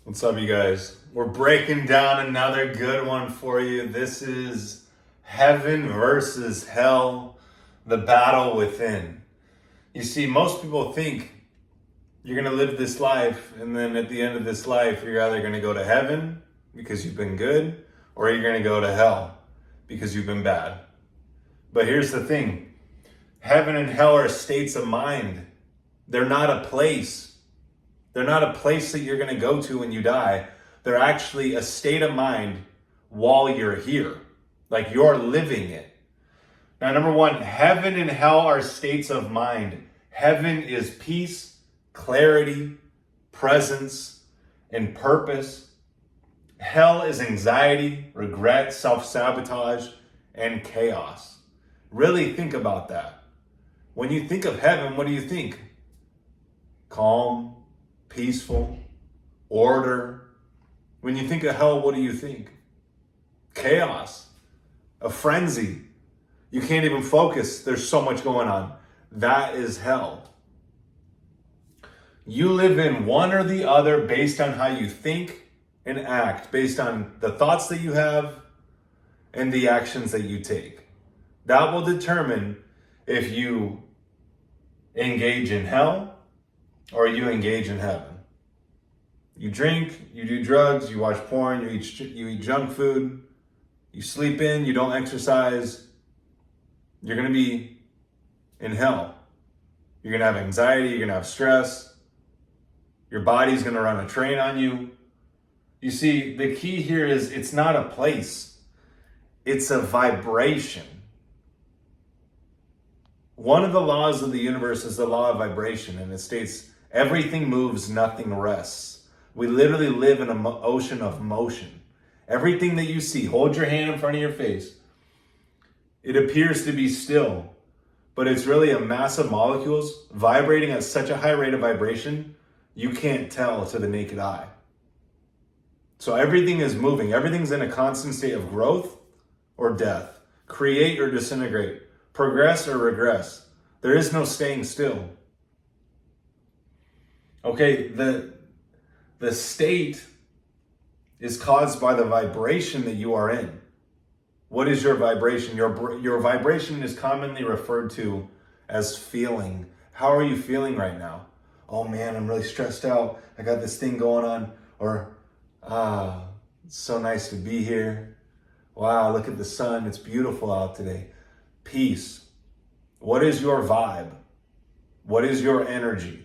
What's up, you guys? We're breaking down another good one for you. This is heaven versus hell, the battle within. You see, most people think you're going to live this life, and then at the end of this life, you're either going to go to heaven because you've been good, or you're going to go to hell because you've been bad. But here's the thing. Heaven and hell are states of mind. They're not a place. They're not a place that you're going to go to when you die. They're actually a state of mind while you're here. Like you're living it. Now, number one, heaven and hell are states of mind. Heaven is peace, clarity, presence, and purpose. Hell is anxiety, regret, self-sabotage, and chaos. Really think about that. When you think of heaven, what do you think? Calm, peaceful, order. When you think of hell, what do you think? Chaos, a frenzy. You can't even focus. There's so much going on. That is hell. You live in one or the other based on how you think and act, based on the thoughts that you have and the actions that you take. That will determine if you engage in hell or you engage in heaven. You drink, you do drugs, you watch porn, you eat junk food, you sleep in, you don't exercise, you're going to be in hell. You're going to have anxiety, you're going to have stress, your body's going to run a train on you. You see, the key here is it's not a place, it's a vibration. One of the laws of the universe is the law of vibration, and it states everything moves, nothing rests. We literally live in an ocean of motion. Everything that you see, hold your hand in front of your face. It appears to be still, but it's really a mass of molecules vibrating at such a high rate of vibration, you can't tell to the naked eye. So everything is moving. Everything's in a constant state of growth or death, create or disintegrate, progress or regress. There is no staying still. Okay, the state is caused by the vibration that you are in. What is your vibration? Your vibration is commonly referred to as feeling. How are you feeling right now? Oh man, I'm really stressed out. I got this thing going on. Or, it's so nice to be here. Wow, look at the sun. It's beautiful out today. Peace. What is your vibe? What is your energy?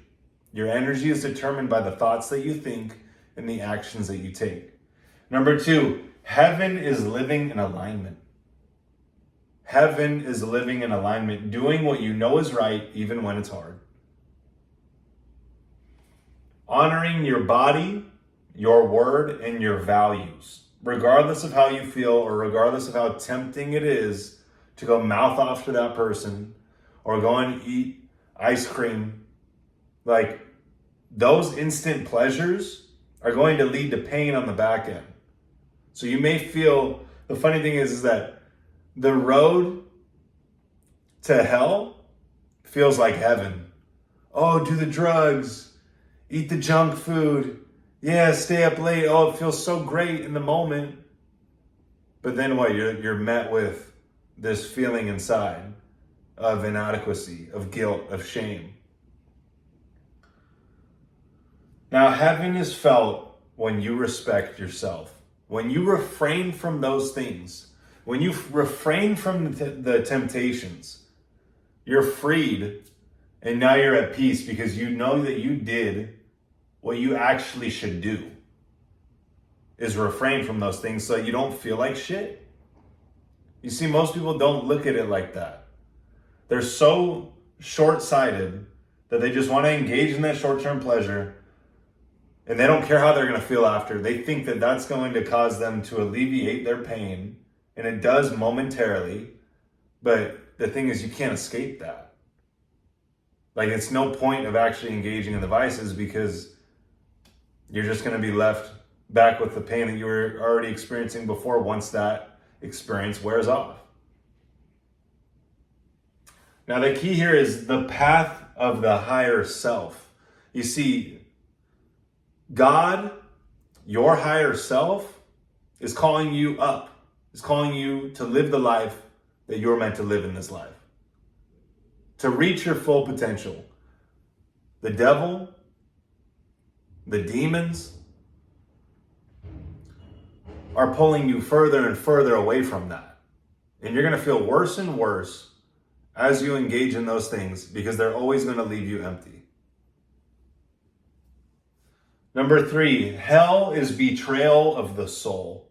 Your energy is determined by the thoughts that you think and the actions that you take. Number two, heaven is living in alignment. Heaven is living in alignment, doing what you know is right, even when it's hard. Honoring your body, your word, and your values, regardless of how you feel or regardless of how tempting it is to go mouth off to that person or go and eat ice cream. Like, those instant pleasures are going to lead to pain on the back end. So you may feel, the funny thing is that the road to hell feels like heaven. Oh, do the drugs, eat the junk food. Yeah, stay up late. Oh, it feels so great in the moment. But then what? You're met with this feeling inside of inadequacy, of guilt, of shame. Now, heaven is felt when you respect yourself, when you refrain from those things, when you refrain from the temptations, you're freed, and now you're at peace because you know that you did what you actually should do, is refrain from those things so you don't feel like shit. You see, most people don't look at it like that. They're so short-sighted that they just want to engage in that short-term pleasure, and they don't care how they're going to feel after. They think that that's going to cause them to alleviate their pain, and it does momentarily, but the thing is you can't escape that. Like, it's no point of actually engaging in the vices because you're just going to be left back with the pain that you were already experiencing before once that experience wears off. Now, the key here is the path of the higher self. You see, God Your higher self is calling you up, is calling you to live the life that you're meant to live in this life, to reach your full potential. The devil, the demons are pulling you further and further away from that. And you're going to feel worse and worse as you engage in those things because they're always going to leave you empty. Number 3, hell is betrayal of the soul.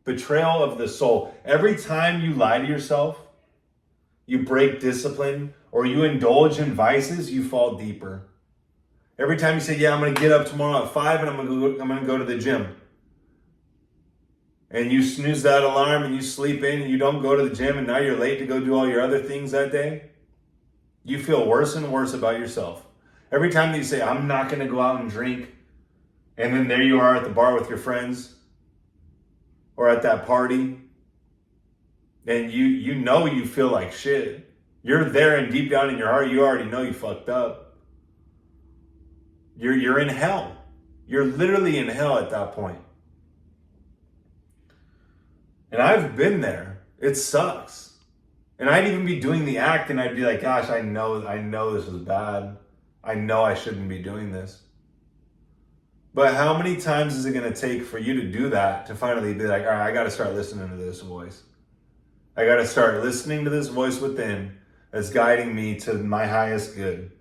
Betrayal of the soul. Every time you lie to yourself, you break discipline, or you indulge in vices, you fall deeper. Every time you say, yeah, I'm going to get up tomorrow at 5 and I'm going to go to the gym. And you snooze that alarm and you sleep in and you don't go to the gym and now you're late to go do all your other things that day. You feel worse and worse about yourself. Every time that you say, I'm not going to go out and drink, and then there you are at the bar with your friends or at that party, and you know you feel like shit. You're there and deep down in your heart, you already know you fucked up. You're in hell. You're literally in hell at that point. And I've been there. It sucks. And I'd even be doing the act and I'd be like, gosh, I know this is bad. I know I shouldn't be doing this. But how many times is it going to take for you to do that to finally be like, all right, I got to start listening to this voice. I got to start listening to this voice within that's guiding me to my highest good.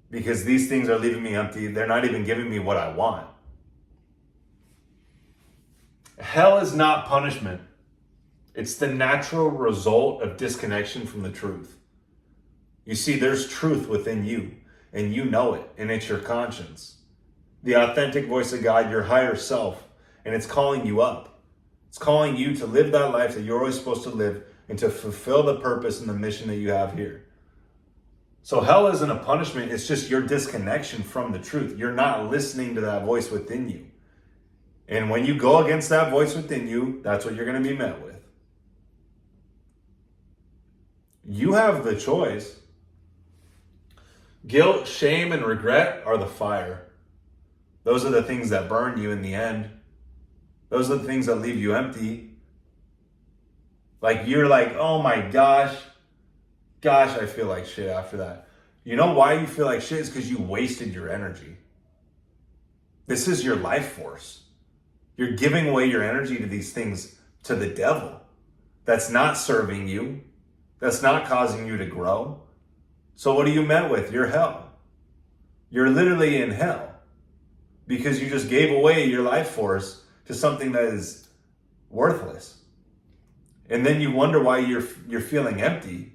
Because these things are leaving me empty. They're not even giving me what I want. Hell is not punishment. It's the natural result of disconnection from the truth. You see, there's truth within you, and you know it, and it's your conscience. The authentic voice of God, your higher self, and it's calling you up. It's calling you to live that life that you're always supposed to live and to fulfill the purpose and the mission that you have here. So hell isn't a punishment, it's just your disconnection from the truth. You're not listening to that voice within you. And when you go against that voice within you, that's what you're going to be met with. You have the choice. Guilt, shame, and regret are the fire. Those are the things that burn you in the end. Those are the things that leave you empty. Like you're like, oh my gosh, I feel like shit after that. You know why you feel like shit? Is because you wasted your energy. This is your life force. You're giving away your energy to these things, to the devil. That's not serving you. That's not causing you to grow. So what are you met with? You're hell. You're literally in hell because you just gave away your life force to something that is worthless. And then you wonder why you're feeling empty.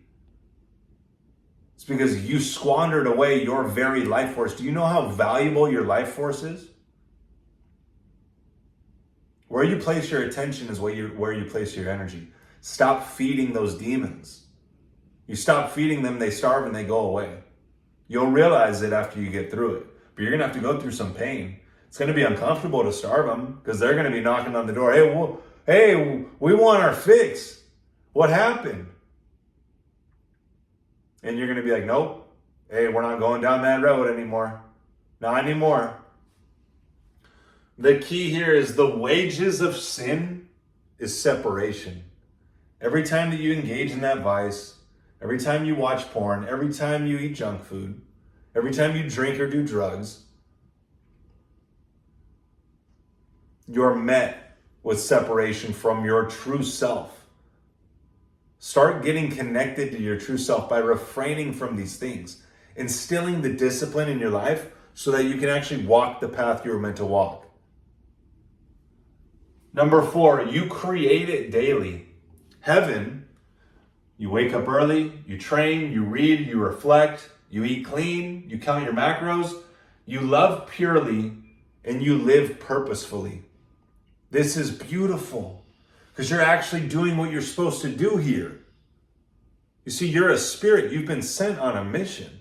It's because you squandered away your very life force. Do you know how valuable your life force is? Where you place your attention is where you place your energy. Stop feeding those demons. You stop feeding them, they starve and they go away. You'll realize it after you get through it. But you're going to have to go through some pain. It's going to be uncomfortable to starve them because they're going to be knocking on the door. Hey, we want our fix. What happened? And you're going to be like, nope. Hey, we're not going down that road anymore. Not anymore. The key here is the wages of sin is separation. Every time that you engage in that vice, every time you watch porn, every time you eat junk food, every time you drink or do drugs, you're met with separation from your true self. Start getting connected to your true self by refraining from these things, instilling the discipline in your life so that you can actually walk the path you were meant to walk. Number 4, you create it daily. Heaven, you wake up early, you train, you read, you reflect, you eat clean, you count your macros, you love purely, and you live purposefully. This is beautiful because you're actually doing what you're supposed to do here. You see, you're a spirit. You've been sent on a mission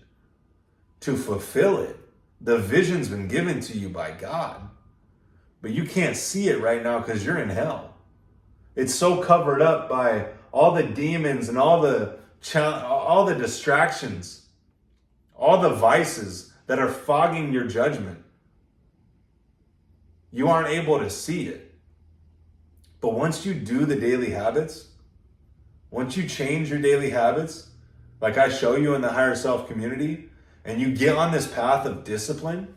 to fulfill it. The vision's been given to you by God, but you can't see it right now because you're in hell. It's so covered up by all the demons and all the distractions, all the vices that are fogging your judgment. You aren't able to see it. But once you do the daily habits, once you change your daily habits, like I show you in the Higher Self community, and you get on this path of discipline,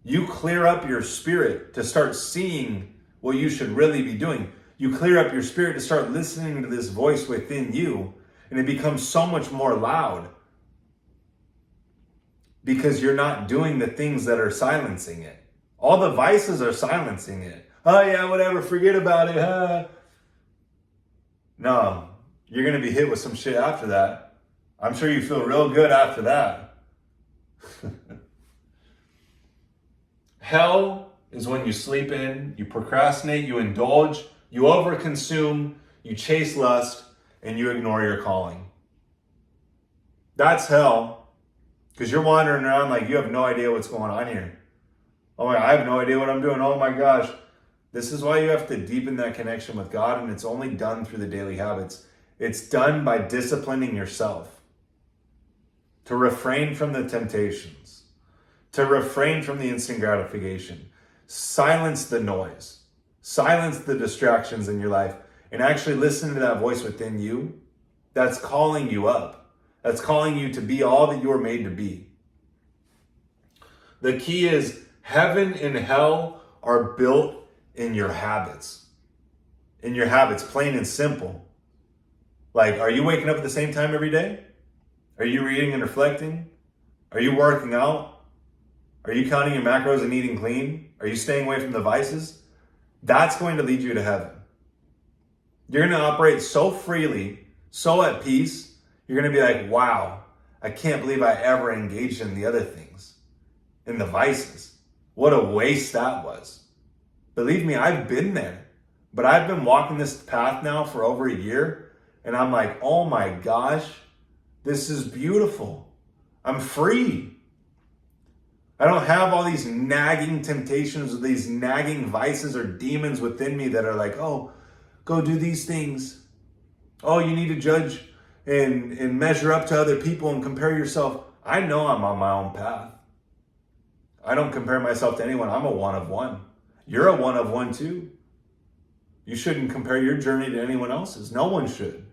you clear up your spirit to start seeing what you should really be doing. You clear up your spirit to start listening to this voice within you, and it becomes so much more loud because you're not doing the things that are silencing it. All the vices are silencing it. Oh yeah, whatever, forget about it. No, you're going to be hit with some shit after that. I'm sure you feel real good after that. Hell is when you sleep in, you procrastinate, you indulge, you overconsume, you chase lust, and you ignore your calling. That's hell, because you're wandering around like you have no idea what's going on here. Oh my, I have no idea what I'm doing. Oh my gosh. This is why you have to deepen that connection with God, and it's only done through the daily habits. It's done by disciplining yourself to refrain from the temptations, to refrain from the instant gratification, silence the noise, silence the distractions in your life, and actually listen to that voice within you that's calling you up, that's calling you to be all that you were made to be. The key is heaven and hell are built in your habits. In your habits, plain and simple. Like, are you waking up at the same time every day? Are you reading and reflecting? Are you working out? Are you counting your macros and eating clean? Are you staying away from the vices? That's going to lead you to heaven. You're going to operate so freely, so at peace. You're going to be like, wow, I can't believe I ever engaged in the other things, in the vices. What a waste that was. Believe me, I've been there, but I've been walking this path now for over a year, and I'm like, oh my gosh, this is beautiful. I'm free. I don't have all these nagging temptations or these nagging vices or demons within me that are like, oh, go do these things. Oh, you need to judge and measure up to other people and compare yourself. I know I'm on my own path. I don't compare myself to anyone. I'm a one of one. You're a one of one too. You shouldn't compare your journey to anyone else's. No one should.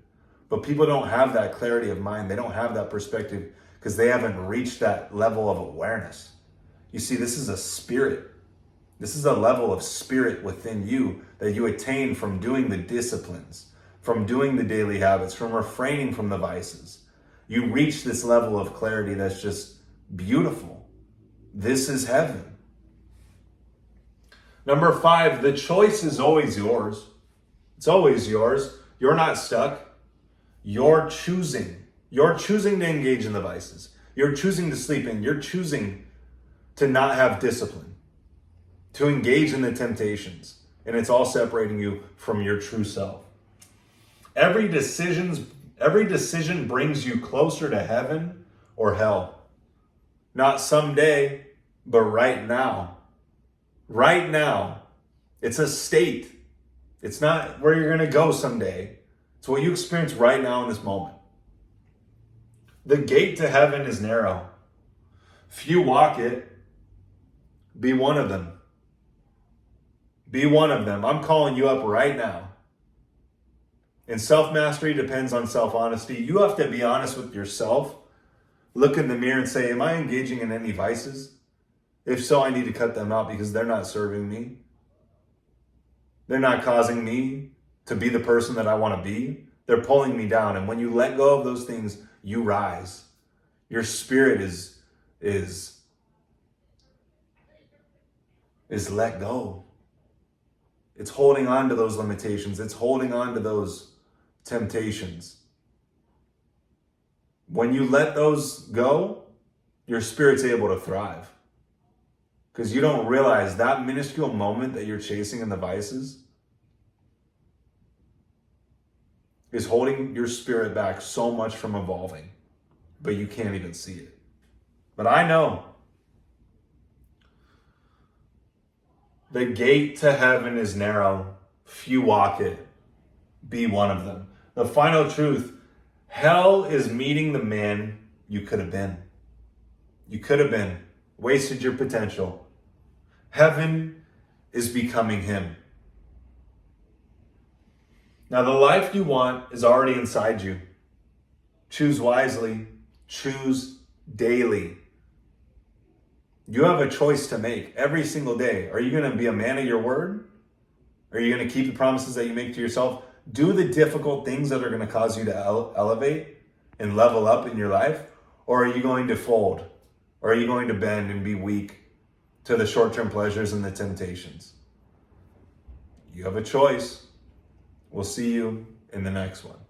But people don't have that clarity of mind. They don't have that perspective because they haven't reached that level of awareness. You see, this is a spirit. This is a level of spirit within you that you attain from doing the disciplines, from doing the daily habits, from refraining from the vices. You reach this level of clarity that's just beautiful. This is heaven. Number 5, the choice is always yours. It's always yours. You're not stuck. You're choosing. You're choosing to engage in the vices. You're choosing to sleep in. You're choosing to not have discipline, to engage in the temptations. And it's all separating you from your true self. Every decision brings you closer to heaven or hell. Not someday, but right now. Right now. It's a state. It's not where you're going to go someday. It's what you experience right now in this moment. The gate to heaven is narrow. Few walk it. Be one of them. Be one of them. I'm calling you up right now. And self-mastery depends on self-honesty. You have to be honest with yourself. Look in the mirror and say, am I engaging in any vices? If so, I need to cut them out because they're not serving me. They're not causing me to be the person that I want to be. They're pulling me down. And when you let go of those things, you rise. Your spirit is let go. It's holding on to those limitations. It's holding on to those temptations. When you let those go, your spirit's able to thrive. Because you don't realize that minuscule moment that you're chasing in the vices is holding your spirit back so much from evolving, but you can't even see it. But I know the gate to heaven is narrow. Few walk it. Be one of them. The final truth, hell is meeting the man you could have been. You could have been. Wasted your potential. Heaven is becoming him. Now, the life you want is already inside you. Choose wisely. Choose daily. You have a choice to make every single day. Are you going to be a man of your word? Are you going to keep the promises that you make to yourself? Do the difficult things that are going to cause you to elevate and level up in your life? Or are you going to fold? Or are you going to bend and be weak to the short-term pleasures and the temptations? You have a choice. We'll see you in the next one.